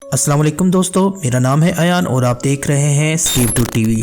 अस्सलाम वालेकुम दोस्तों, मेरा नाम है अयान और आप देख रहे हैं स्कीप टू टीवी।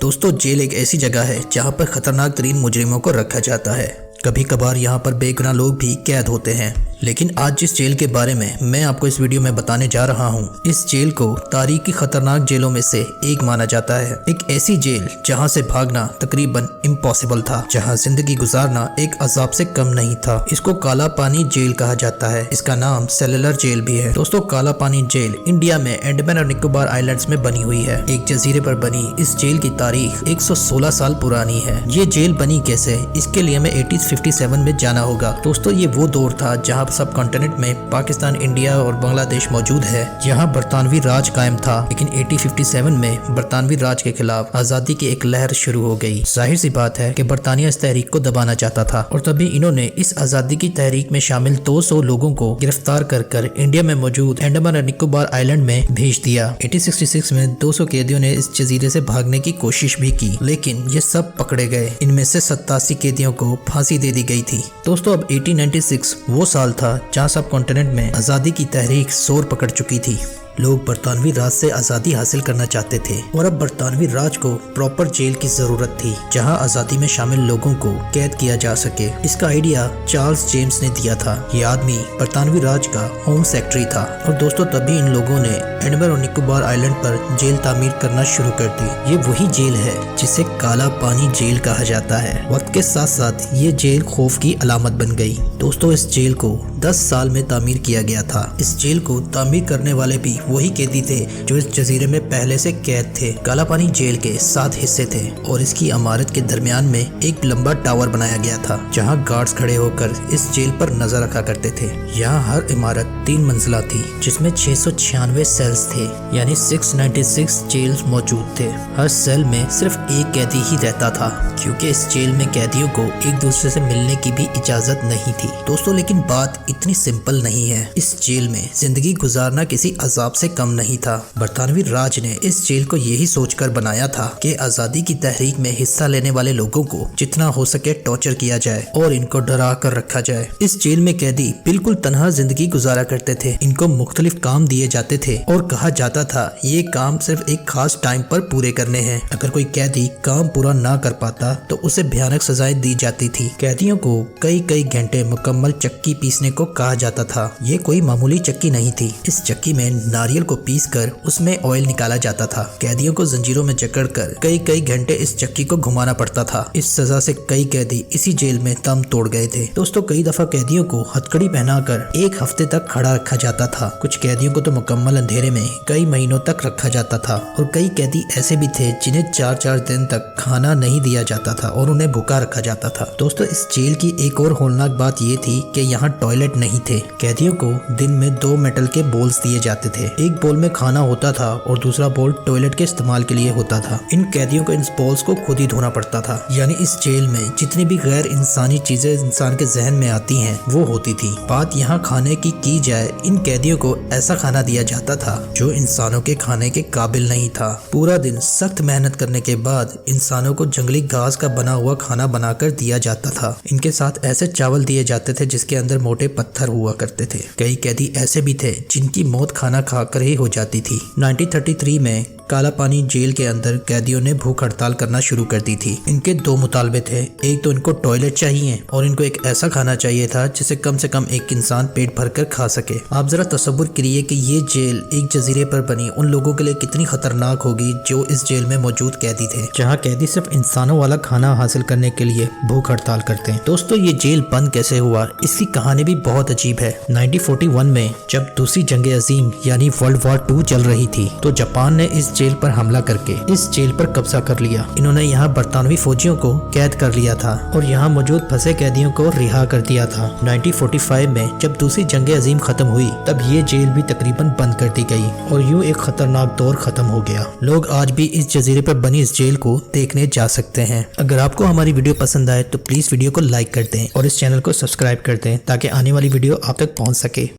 दोस्तों, जेल एक ऐसी जगह है जहां पर खतरनाक तरीन मुजरिमों को रखा जाता है। कभी कभार यहां पर बेगुनाह लोग भी कैद होते हैं, लेकिन आज जिस जेल के बारे में मैं आपको इस वीडियो में बताने जा रहा हूं, इस जेल को तारीख की खतरनाक जेलों में से एक माना जाता है। एक ऐसी जेल जहां से भागना तकरीबन इम्पॉसिबल था, जहां जिंदगी गुजारना एक अजाब से कम नहीं था। इसको काला पानी जेल कहा जाता है। इसका नाम सेलुलर जेल भी है। दोस्तों, काला पानी जेल इंडिया में अंडमान और निकोबार आइलैंड्स में बनी हुई है। एक जजीरे पर बनी इस जेल की तारीख 116 साल पुरानी है। ये जेल बनी कैसे, इसके लिए हमें 1857 में जाना होगा। दोस्तों, ये वो दौर था जहाँ सब कॉन्टिनेंट में पाकिस्तान, इंडिया और बांग्लादेश मौजूद है। यहाँ बरतानवी राज कायम था, लेकिन 1857 में बरतानवी राज के खिलाफ आजादी की एक लहर शुरू हो गई। जाहिर सी बात है कि बरतानिया इस तहरीक को दबाना चाहता था और तभी इन्होंने इस आजादी की तहरीक में शामिल 200 लोगों को गिरफ्तार कर इंडिया में मौजूद अंडमान और निकोबार आइलैंड में भेज दिया। 1866 में 200 कैदियों ने इस जजीरे से भागने की कोशिश भी की, लेकिन ये सब पकड़े गए। इनमें से 87 कैदियों को फांसी दे दी गई थी। दोस्तों, अब 1896 वो साल था जहां सब कॉन्टिनेंट में आजादी की तहरीक जोर पकड़ चुकी थी। लोग बरतानवी राज से आजादी हासिल करना चाहते थे और अब बरतानवी राज को प्रॉपर जेल की जरूरत थी जहां आजादी में शामिल लोगों को कैद किया जा सके। इसका आइडिया चार्ल्स जेम्स ने दिया था। ये आदमी बरतानवी राज का होम सेक्रेटरी था और दोस्तों, तभी इन लोगों ने अंडमान और निकोबार आइलैंड पर जेल तामीर करना शुरू कर दी। ये वही जेल है जिसे काला पानी जेल कहा जाता है। वक्त के साथ साथ ये जेल खौफ की अलामत बन गई। दोस्तों, इस जेल को 10 साल में तामीर किया गया था। इस जेल को तामीर करने वाले भी वही कैदी थे जो इस जजीरे में पहले से कैद थे। काला पानी जेल के 7 हिस्से थे और इसकी इमारत के दरमियान में एक लंबा टावर बनाया गया था जहां गार्ड्स खड़े होकर इस जेल पर नजर रखा करते थे। यहाँ हर इमारत 3 मंजिला थी जिसमें 696 सेल्स थे, यानी 696 जेल्स मौजूद थे। हर सेल में सिर्फ एक कैदी ही रहता था क्योंकि इस जेल में कैदियों को एक दूसरे से मिलने की भी इजाजत नहीं थी। दोस्तों, लेकिन बात इतनी सिंपल नहीं है। इस जेल में जिंदगी गुजारना किसी अजाब से कम नहीं था। बरतानवी राज ने इस जेल को यही सोचकर बनाया था कि आजादी की तहरीक में हिस्सा लेने वाले लोगों को जितना हो सके टॉर्चर किया जाए और इनको डरा कर रखा जाए। इस जेल में कैदी बिल्कुल तन्हा जिंदगी गुजारा करते थे। इनको मुख्तलिफ काम दिए जाते थे और कहा जाता था ये काम सिर्फ एक खास टाइम पर पूरे करने हैं। अगर कोई कैदी काम पूरा ना कर पाता तो उसे भयानक सजाएं दी जाती थी। कैदियों को कई कई घंटे मुकम्मल चक्की पीसने को कहा जाता था। ये कोई मामूली चक्की नहीं थी। इस चक्की में नारियल को पीसकर उसमें ऑयल निकाला जाता था। कैदियों को जंजीरों में जकड़कर कई कई घंटे इस चक्की को घुमाना पड़ता था। इस सजा से कई कैदी इसी जेल में दम तोड़ गए थे। दोस्तों, कई दफा कैदियों को हथकड़ी पहनाकर 1 हफ्ते तक खड़ा रखा जाता था। कुछ कैदियों को तो मुकम्मल अंधेरे में कई महीनों तक रखा जाता था और कई कैदी ऐसे भी थे जिन्हें 4-4 दिन तक खाना नहीं दिया जाता था और उन्हें भूखा रखा जाता था। दोस्तों, इस जेल की एक और होलनाक बात ये थी कि यहाँ टॉयलेट नहीं थे। कैदियों को दिन में 2 मेटल के बोल्स दिए जाते थे। एक बोल में खाना होता था और दूसरा बोल टॉयलेट के इस्तेमाल के लिए होता था। इन कैदियों को इन बोल्स को खुद ही धोना पड़ता था। यानी इस जेल में जितनी भी गैर इंसानी चीजें इंसान के जहन में आती हैं वो होती थी। बात यहाँ खाने की जाए, इन कैदियों को ऐसा खाना दिया जाता था जो इंसानों के खाने के काबिल नहीं था। पूरा दिन सख्त मेहनत करने के बाद इंसानों को जंगली घास का बना हुआ खाना बनाकर दिया जाता था। इनके साथ ऐसे चावल दिए जाते थे जिसके अंदर मोटे पत्थर हुआ करते थे। कई कैदी ऐसे भी थे जिनकी मौत खाना खाकर ही हो जाती थी। 1933 में काला पानी जेल के अंदर कैदियों ने भूख हड़ताल करना शुरू कर दी थी। इनके 2 मुतालबे थे। एक तो इनको टॉयलेट चाहिए और इनको एक ऐसा खाना चाहिए था जिसे कम से कम एक इंसान पेट भर कर खा सके। आप जरा तसव्वुर करिए कि ये जेल एक जजीरे पर बनी उन लोगों के लिए कितनी खतरनाक होगी जो इस जेल में मौजूद कैदी थे, जहाँ कैदी सिर्फ इंसानों वाला खाना हासिल करने के लिए भूख हड़ताल करते हैं। दोस्तों, ये जेल बंद कैसे हुआ, इसकी कहानी भी बहुत अजीब है। 1941 में जब दूसरी जंग अजीम यानी वर्ल्ड वॉर 2 चल रही थी तो जापान ने इस जेल पर हमला करके इस जेल पर कब्जा कर लिया। इन्होंने यहाँ बरतानवी फौजियों को कैद कर लिया था और यहाँ मौजूद फंसे कैदियों को रिहा कर दिया था। 1945 में जब दूसरी जंग अजीम खत्म हुई तब ये जेल भी तकरीबन बंद कर दी गई और यूँ एक खतरनाक दौर खत्म हो गया। लोग आज भी इस जजीरे पर बनी इस जेल को देखने जा सकते हैं। अगर आपको हमारी वीडियो पसंद आए तो प्लीज वीडियो को लाइक कर दें और इस चैनल को सब्सक्राइब कर दें ताकि आने वाली वीडियो आप तक पहुँच सके।